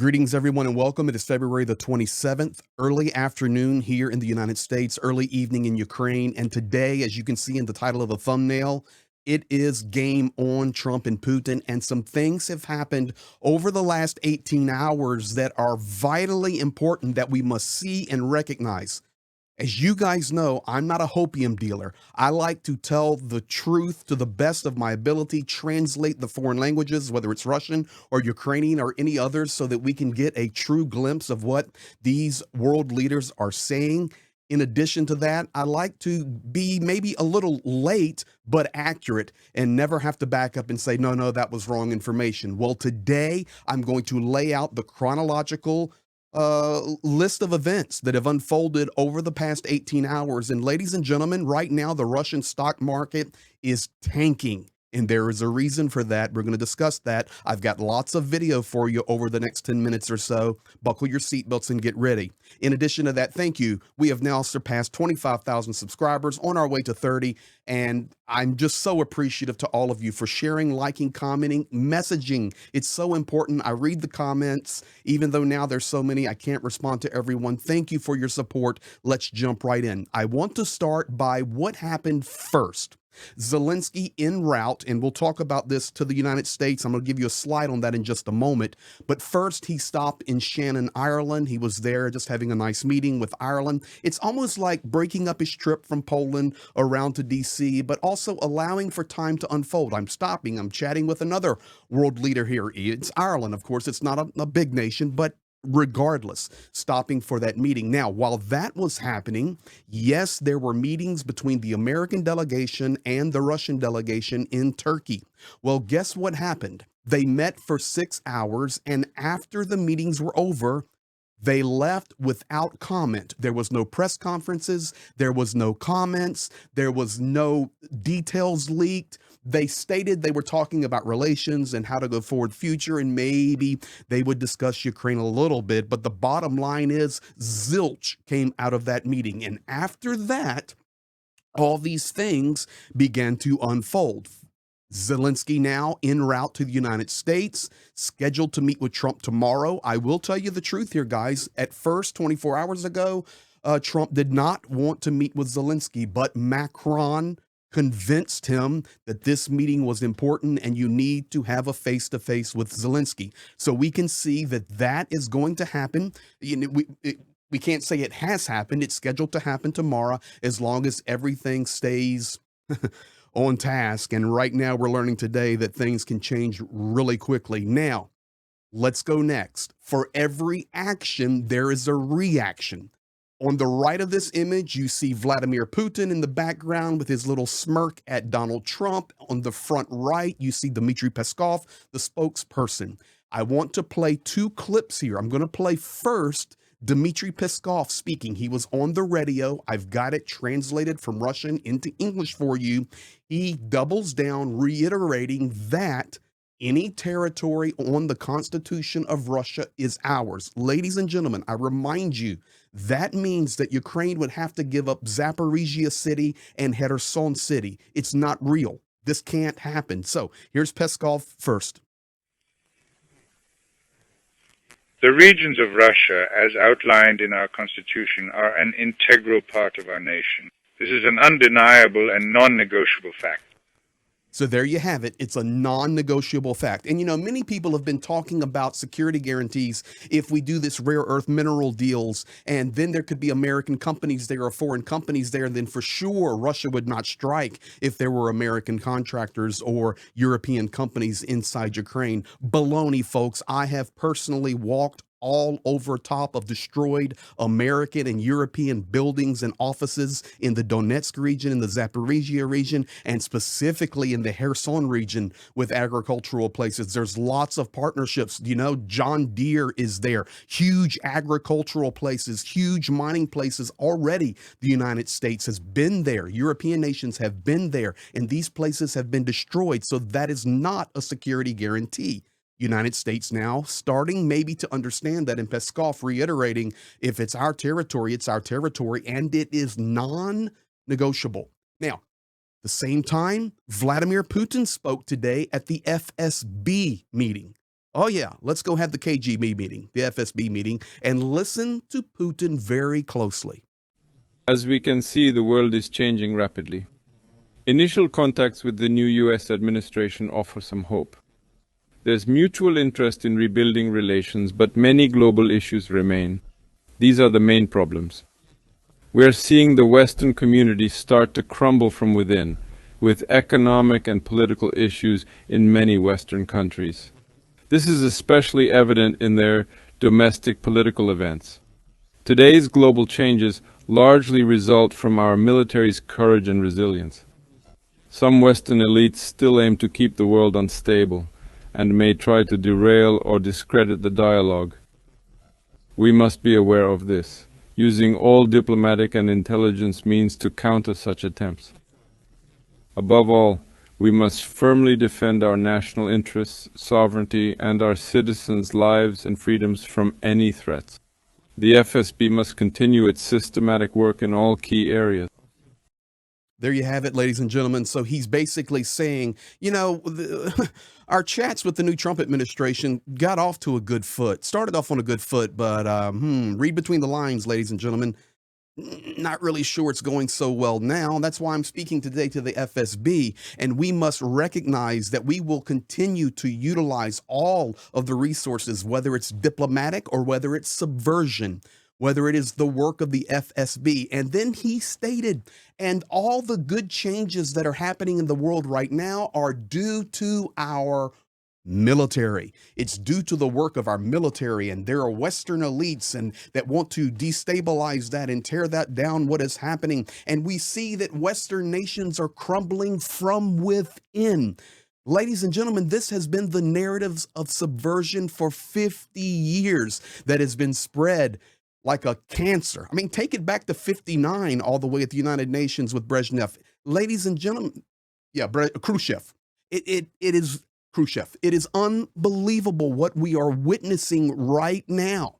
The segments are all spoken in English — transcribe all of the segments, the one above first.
Greetings, everyone, and welcome. It is February the 27th, early afternoon here in the United States, early evening in Ukraine. And today, as you can see in the title of the thumbnail, it is game on Trump and Putin. And some things have happened over the last 18 hours that are vitally important that we must see and recognize. As you guys know, I'm not a hopium dealer. I like to tell the truth to the best of my ability, translate the foreign languages, whether it's Russian or Ukrainian or any others, so that we can get a true glimpse of what these world leaders are saying. In addition to that, I like to be maybe a little late, but accurate and never have to back up and say, no, that was wrong information. Well, today I'm going to lay out the chronological list of events that have unfolded over the past 18 hours. And ladies and gentlemen, right now, the Russian stock market is tanking. And there is a reason for that. We're going to discuss that. I've got lots of video for you over the next 10 minutes or so. Buckle your seatbelts and get ready. In addition to that, thank you. We have now surpassed 25,000 subscribers, on our way to 30. And I'm just so appreciative to all of you for sharing, liking, commenting, messaging. It's so important. I read the comments, even though now there's so many, I can't respond to everyone. Thank you for your support. Let's jump right in. I want to start by what happened first. Zelensky en route, and we'll talk about this to the United States. I'm going to give you a slide on that in just a moment. But first, he stopped in Shannon, Ireland. He was there just having a nice meeting with Ireland. It's almost like breaking up his trip from Poland around to DC, but also allowing for time to unfold. I'm stopping. I'm chatting with another world leader here. It's Ireland. Of course, it's not a big nation, but regardless, stopping for that meeting. Now, while that was happening, yes, there were meetings between the American delegation and the Russian delegation in Turkey. Well, guess what happened? They met for 6 hours, and after the meetings were over, they left without comment. There was no press conferences. There was no comments. There was no details leaked. They stated they were talking about relations and how to go forward future, and maybe they would discuss Ukraine a little bit. But the bottom line is zilch came out of that meeting. And after that, all these things began to unfold. Zelensky now en route to the United States, scheduled to meet with Trump tomorrow. I will tell you the truth here, guys. At first, 24 hours ago, Trump did not want to meet with Zelensky, but Macron convinced him that this meeting was important and you need to have a face-to-face with Zelensky. So we can see that that is going to happen. You know, we can't say it has happened. It's scheduled to happen tomorrow as long as everything stays on task. And right now we're learning today that things can change really quickly. Now, let's go next. For every action, there is a reaction. On the right of this image, you see Vladimir Putin in the background with his little smirk at Donald Trump. On the front right, you see Dmitry Peskov, the spokesperson. I want to play two clips here. I'm going to play first Dmitry Peskov speaking. He was on the radio. I've got it translated from Russian into English for you. He doubles down, reiterating that any territory on the Constitution of Russia is ours. Ladies and gentlemen, I remind you, that means that Ukraine would have to give up Zaporizhia City and Kherson City. It's not real. This can't happen. So here's Peskov first. The regions of Russia, as outlined in our Constitution, are an integral part of our nation. This is an undeniable and non-negotiable fact. So there you have it. It's a non-negotiable fact. And, you know, many people have been talking about security guarantees if we do this rare earth mineral deals, and then there could be American companies there or foreign companies there, and then for sure Russia would not strike if there were American contractors or European companies inside Ukraine. Baloney, folks. I have personally walked all over top of destroyed American and European buildings and offices in the Donetsk region, in the Zaporizhia region, and specifically in the Kherson region with agricultural places. There's lots of partnerships. You know, John Deere is there. Huge agricultural places, huge mining places already. The United States has been there. European nations have been there, and these places have been destroyed. So that is not a security guarantee. United States now starting maybe to understand that, and Peskov reiterating, if it's our territory, and it is non-negotiable. Now, the same time, Vladimir Putin spoke today at the FSB meeting. Oh, yeah, let's go have the KGB meeting, the FSB meeting, and listen to Putin very closely. As we can see, the world is changing rapidly. Initial contacts with the new US administration offer some hope. There's mutual interest in rebuilding relations, but many global issues remain. These are the main problems. We're seeing the Western community start to crumble from within, with economic and political issues in many Western countries. This is especially evident in their domestic political events. Today's global changes largely result from our military's courage and resilience. Some Western elites still aim to keep the world unstable and may try to derail or discredit the dialogue. We must be aware of this, using all diplomatic and intelligence means to counter such attempts. Above all, we must firmly defend our national interests, sovereignty, and our citizens' lives and freedoms from any threats. The FSB must continue its systematic work in all key areas. There you have it, ladies and gentlemen. So he's basically saying, our chats with the new Trump administration got off to a good foot, started off on a good foot, but read between the lines, ladies and gentlemen. Not really sure it's going so well now. That's why I'm speaking today to the FSB, and we must recognize that we will continue to utilize all of the resources, whether it's diplomatic or whether it's subversion, whether it is the work of the FSB. And then he stated, and all the good changes that are happening in the world right now are due to our military. It's due to the work of our military, and there are Western elites and that want to destabilize that and tear that down, what is happening. And we see that Western nations are crumbling from within. Ladies and gentlemen, this has been the narratives of subversion for 50 years that has been spread like a cancer. I mean, take it back to 59 all the way at the United Nations with Brezhnev. Ladies and gentlemen, Khrushchev. It is Khrushchev. It is unbelievable what we are witnessing right now.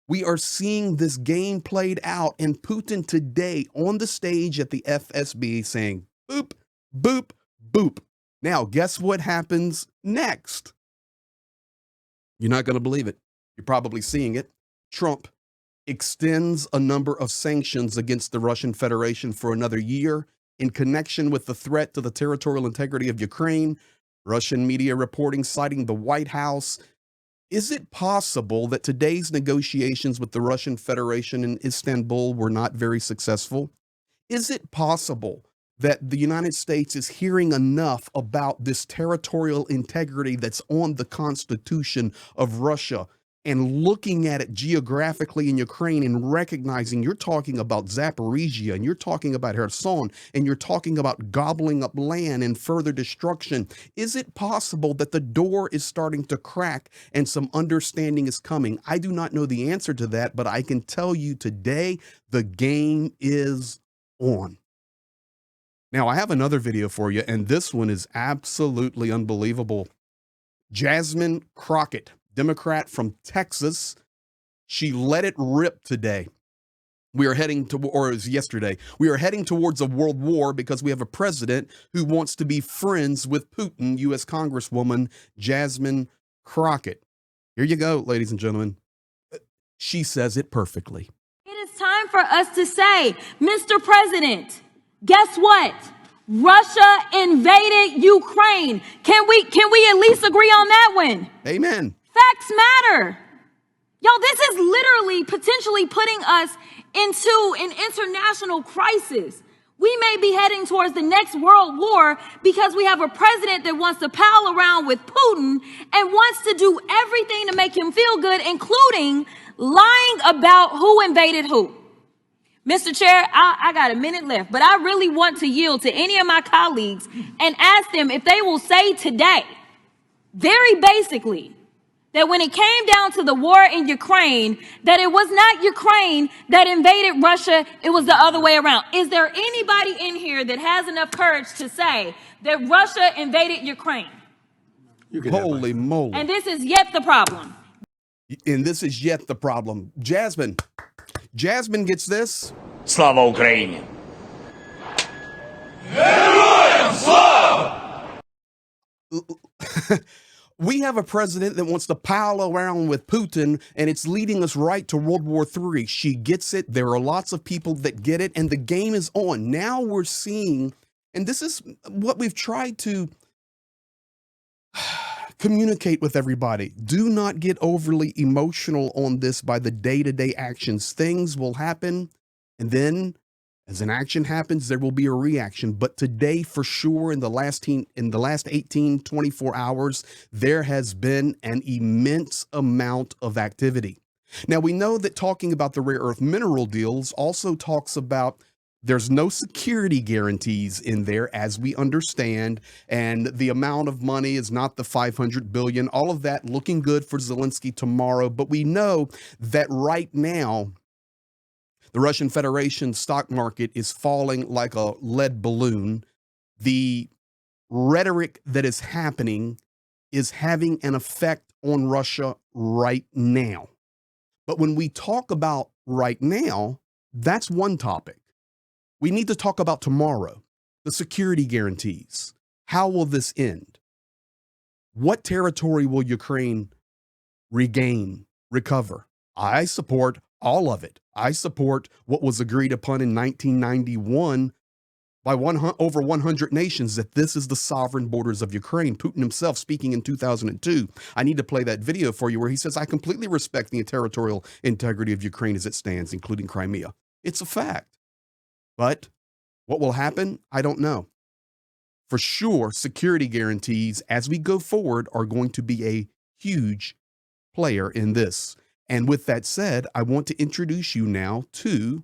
We are seeing this game played out, and Putin today on the stage at the FSB saying, boop, boop, boop. Now, guess what happens next? You're not going to believe it. You're probably seeing it. Trump extends a number of sanctions against the Russian Federation for another year in connection with the threat to the territorial integrity of Ukraine. Russian media reporting citing the White House. Is it possible that today's negotiations with the Russian Federation in Istanbul were not very successful? Is it possible that the United States is hearing enough about this territorial integrity that's on the Constitution of Russia and looking at it geographically in Ukraine and recognizing you're talking about Zaporizhia and you're talking about Kherson and you're talking about gobbling up land and further destruction? Is it possible that the door is starting to crack and some understanding is coming? I do not know the answer to that, but I can tell you today the game is on. Now, I have another video for you, and this one is absolutely unbelievable. Jasmine Crockett, Democrat from Texas, she let it rip today. We are heading to, or it was yesterday, we are heading towards a world war because we have a president who wants to be friends with Putin, U.S. Congresswoman Jasmine Crockett. Here you go, ladies and gentlemen. She says it perfectly. It is time for us to say, Mr. President, guess what? Russia invaded Ukraine. Can we at least agree on that one? Amen. Facts matter. Y'all, this is literally potentially putting us into an international crisis. We may be heading towards the next world war because we have a president that wants to pal around with Putin and wants to do everything to make him feel good, including lying about who invaded who. Mr. Chair, I got a minute left, but I really want to yield to any of my colleagues and ask them if they will say today, very basically, that when it came down to the war in Ukraine, that it was not Ukraine that invaded Russia, it was the other way around. Is there anybody in here that has enough courage to say that Russia invaded Ukraine? Holy moly. And this is yet the problem. And this is yet the problem. Jasmine gets this. Слава Україні! Героям слава! We have a president that wants to pile around with Putin, and it's leading us right to World War III. She gets it. There are lots of people that get it, and the game is on. Now we're seeing, and this is what we've tried to communicate with everybody. Do not get overly emotional on this by the day-to-day actions. Things will happen, and then as an action happens, there will be a reaction. But today, for sure, in the last 18, 24 hours, there has been an immense amount of activity. Now, we know that talking about the rare earth mineral deals also talks about there's no security guarantees in there, as we understand, and the amount of money is not the 500 billion. All of that looking good for Zelensky tomorrow. But we know that right now, the Russian Federation stock market is falling like a lead balloon. The rhetoric that is happening is having an effect on Russia right now. But when we talk about right now, that's one topic. We need to talk about tomorrow, the security guarantees. How will this end? What territory will Ukraine regain, recover? I support all of it. I support what was agreed upon in 1991 by over 100 nations, that this is the sovereign borders of Ukraine. Putin himself speaking in 2002. I need to play that video for you where he says, I completely respect the territorial integrity of Ukraine as it stands, including Crimea. It's a fact. But what will happen? I don't know. For sure, security guarantees as we go forward are going to be a huge player in this. And with that said, I want to introduce you now to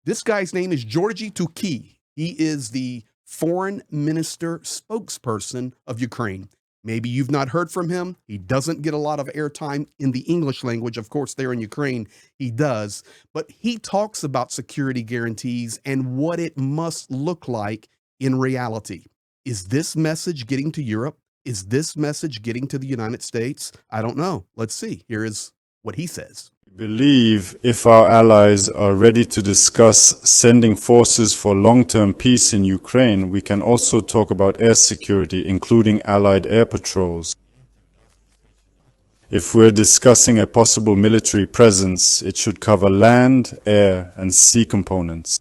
this guy's name is Georgy Tuki. He is the foreign minister spokesperson of Ukraine. Maybe you've not heard from him. He doesn't get a lot of airtime in the English language. Of course, there in Ukraine, he does. But he talks about security guarantees and what it must look like in reality. Is this message getting to Europe? Is this message getting to the United States? I don't know. Let's see. Here is what he says. We believe if our allies are ready to discuss sending forces for long-term peace in Ukraine, we can also talk about air security, including allied air patrols. If we're discussing a possible military presence, it should cover land, air, and sea components.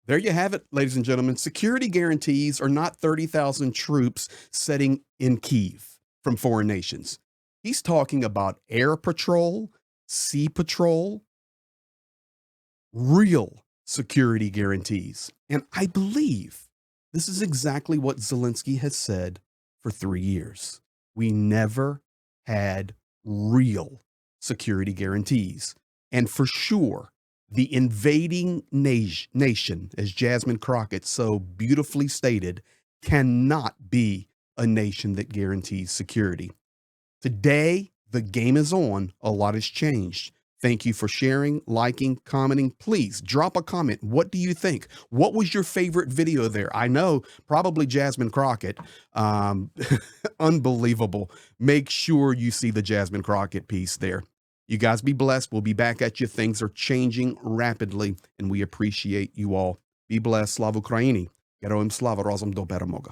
There you have it, ladies and gentlemen. Security guarantees are not 30,000 troops setting in Kyiv from foreign nations. He's talking about air patrol, sea patrol, real security guarantees. And I believe this is exactly what Zelensky has said for 3 years. We never had real security guarantees. And for sure, the invading nation, as Jasmine Crockett so beautifully stated, cannot be a nation that guarantees security. Today, the game is on. A lot has changed. Thank you for sharing, liking, commenting. Please drop a comment. What do you think? What was your favorite video there? I know probably Jasmine Crockett. Unbelievable. Make sure you see the Jasmine Crockett piece there. You guys be blessed. We'll be back at you. Things are changing rapidly, and we appreciate you all. Be blessed. Slava Ukraini. Героям слава, разом до перемоги.